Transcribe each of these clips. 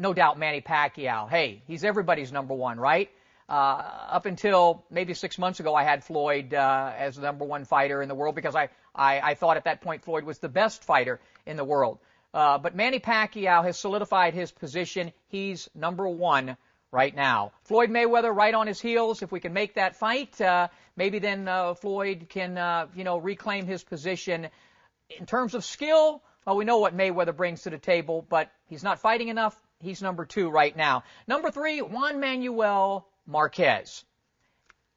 no doubt Manny Pacquiao. Hey, he's everybody's number one, right? Up until maybe 6 months ago, I had Floyd as the number one fighter in the world because I thought at that point Floyd was the best fighter in the world. But Manny Pacquiao has solidified his position. He's number one right now. Floyd Mayweather right on his heels. If we can make that fight, maybe then Floyd can, reclaim his position. In terms of skill, well, we know what Mayweather brings to the table, but he's not fighting enough. He's number two right now. Number three, Juan Manuel Marquez.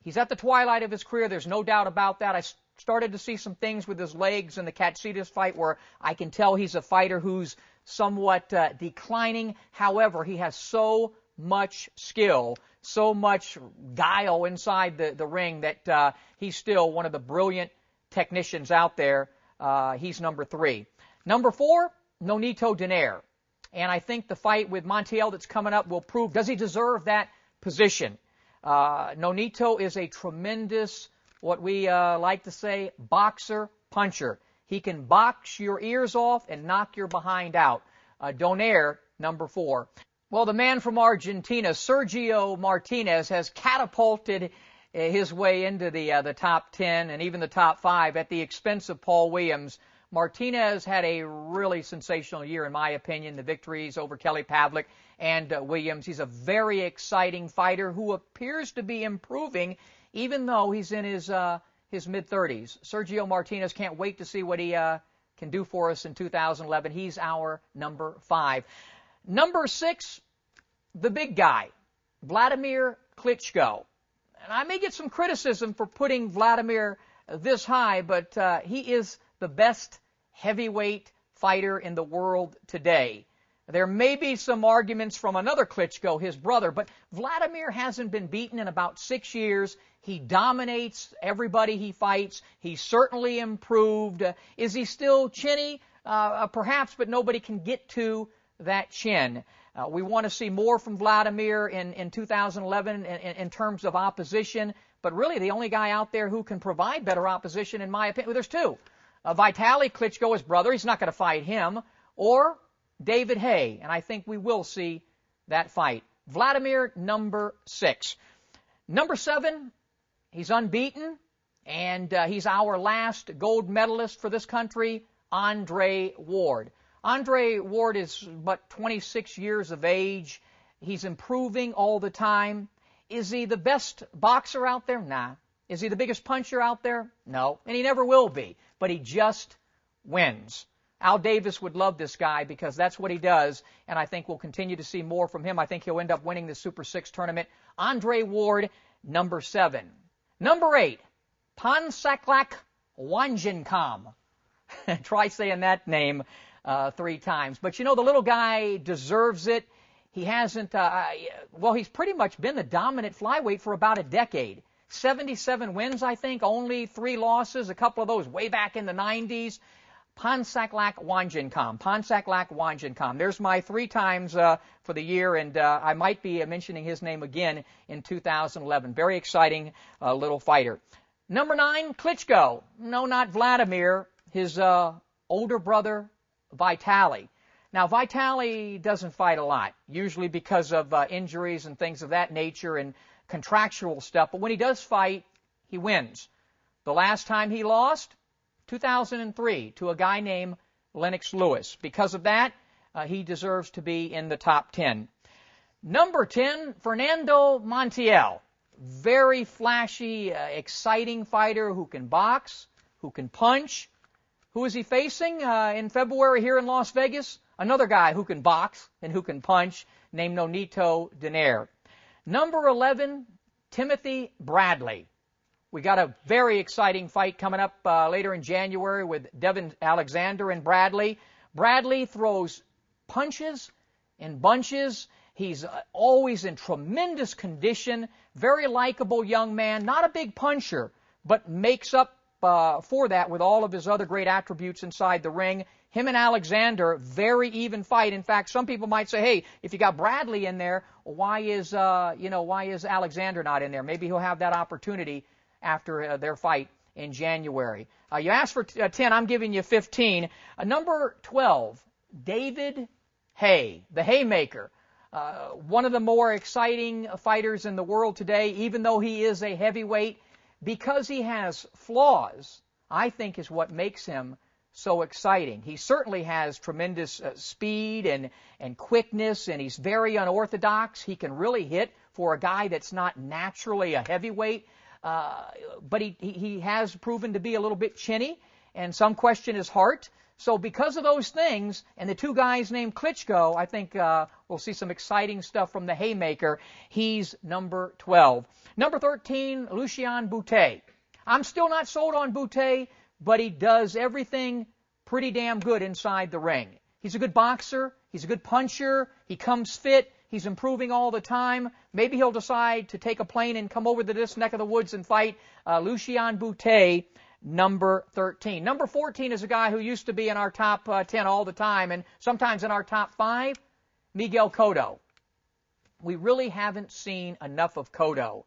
He's at the twilight of his career. There's no doubt about that. I started to see some things with his legs in the Katsitas fight where I can tell he's a fighter who's somewhat declining. However, he has so much skill, so much guile inside the ring that he's still one of the brilliant technicians out there. He's number three. Number four, Nonito Donaire. And I think the fight with Monte that's coming up will prove, does he deserve that position? Nonito is a tremendous, what we like to say, boxer puncher. He can box your ears off and knock your behind out. Donaire, number four. Well, the man from Argentina, Sergio Martinez, has catapulted his way into the top 10 and even the top 5 at the expense of Paul Williams. Martinez had a really sensational year, in my opinion, the victories over Kelly Pavlik and Williams. He's a very exciting fighter who appears to be improving, even though he's in his mid-30s. Sergio Martinez, can't wait to see what he can do for us in 2011. He's our number 5. Number 6, the big guy, Vladimir Klitschko. And I may get some criticism for putting Vladimir this high, but he is the best heavyweight fighter in the world today. There may be some arguments from another Klitschko, his brother, but Vladimir hasn't been beaten in about 6 years. He dominates everybody he fights. He's certainly improved. Is he still chinny? Perhaps, but nobody can get to that chin. We want to see more from Vladimir in 2011 in terms of opposition, but really the only guy out there who can provide better opposition, in my opinion, well, there's two. Vitaly Klitschko, his brother, he's not going to fight him, or David Haye, and I think we will see that fight. Vladimir, number 6. Number 7, he's unbeaten, and he's our last gold medalist for this country, Andre Ward. Andre Ward is but 26 years of age. He's improving all the time. Is he the best boxer out there? Nah. Is he the biggest puncher out there? No. And he never will be. But he just wins. Al Davis would love this guy because that's what he does, and I think we'll continue to see more from him. I think he'll end up winning the Super 6 tournament. Andre Ward, number 7. Number 8, Pongsaklek Wonjongkam. Try saying that name 3 times. But, you know, the little guy deserves it. He hasn't, he's pretty much been the dominant flyweight for about a decade. 77 wins, I think, only 3 losses, a couple of those way back in the 90s. Pongsaklek Wonjongkam. Pongsaklek Wonjongkam. There's my 3 times for the year, and I might be mentioning his name again in 2011. Very exciting little fighter. Number 9, Klitschko. No, not Vladimir. His older brother, Vitaly. Now, Vitaly doesn't fight a lot, usually because of injuries and things of that nature and contractual stuff. But when he does fight, he wins. The last time he lost, 2003, to a guy named Lennox Lewis. Because of that, he deserves to be in the top 10. Number 10, Fernando Montiel. Very flashy, exciting fighter who can box, who can punch. Who is he facing in February here in Las Vegas? Another guy who can box and who can punch, named Nonito Donaire. Number 11, Timothy Bradley. We got a very exciting fight coming up later in January with Devin Alexander and Bradley. Bradley throws punches in bunches. He's always in tremendous condition. Very likable young man. Not a big puncher, but makes up for that with all of his other great attributes inside the ring. Him and Alexander, very even fight. In fact, some people might say, hey, if you got Bradley in there, why is Alexander not in there? Maybe he'll have that opportunity after their fight in January. You asked for 10, I'm giving you 15. Number 12, David Haye, the Haymaker. One of the more exciting fighters in the world today, even though he is a heavyweight, because he has flaws, I think is what makes him so exciting. He certainly has tremendous speed and quickness, and he's very unorthodox. He can really hit for a guy that's not naturally a heavyweight, but he has proven to be a little bit chinny, and some question his heart. So because of those things, and the two guys named Klitschko, I think we'll see some exciting stuff from the Haymaker. He's number 12. Number 13, Xian bootay. I'm still not sold on bootay, but he does everything pretty damn good inside the ring. He's a good boxer. He's a good puncher. He comes fit. He's improving all the time. Maybe he'll decide to take a plane and come over to this neck of the woods and fight. Xian bootay, number 13. Number 14 is a guy who used to be in our top 10 all the time, and sometimes in our top 5, Miguel Cotto. We really haven't seen enough of Cotto,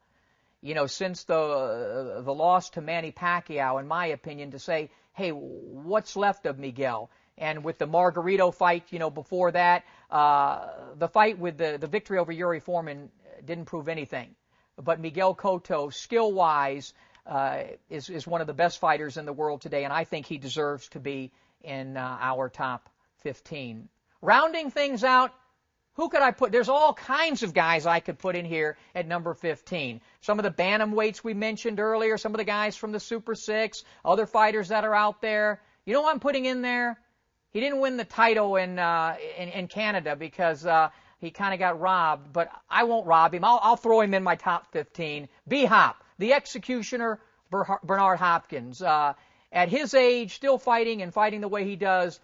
since the loss to Manny Pacquiao, in my opinion, to say, hey, what's left of Miguel? And with the Margarito fight, before that, the fight with the victory over Yuri Foreman didn't prove anything. But Miguel Cotto, skill-wise, is one of the best fighters in the world today, and I think he deserves to be in our top 15. Rounding things out, who could I put? There's all kinds of guys I could put in here at number 15. Some of the bantamweights we mentioned earlier, some of the guys from the Super 6, other fighters that are out there. You know what I'm putting in there? He didn't win the title in Canada because he kind of got robbed, but I won't rob him. I'll throw him in my top 15. B-Hop, the executioner, Bernard Hopkins. At his age, still fighting and fighting the way he does,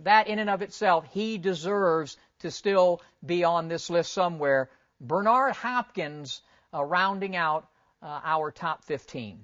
that in and of itself, he deserves to still be on this list somewhere. Bernard Hopkins rounding out our top 15.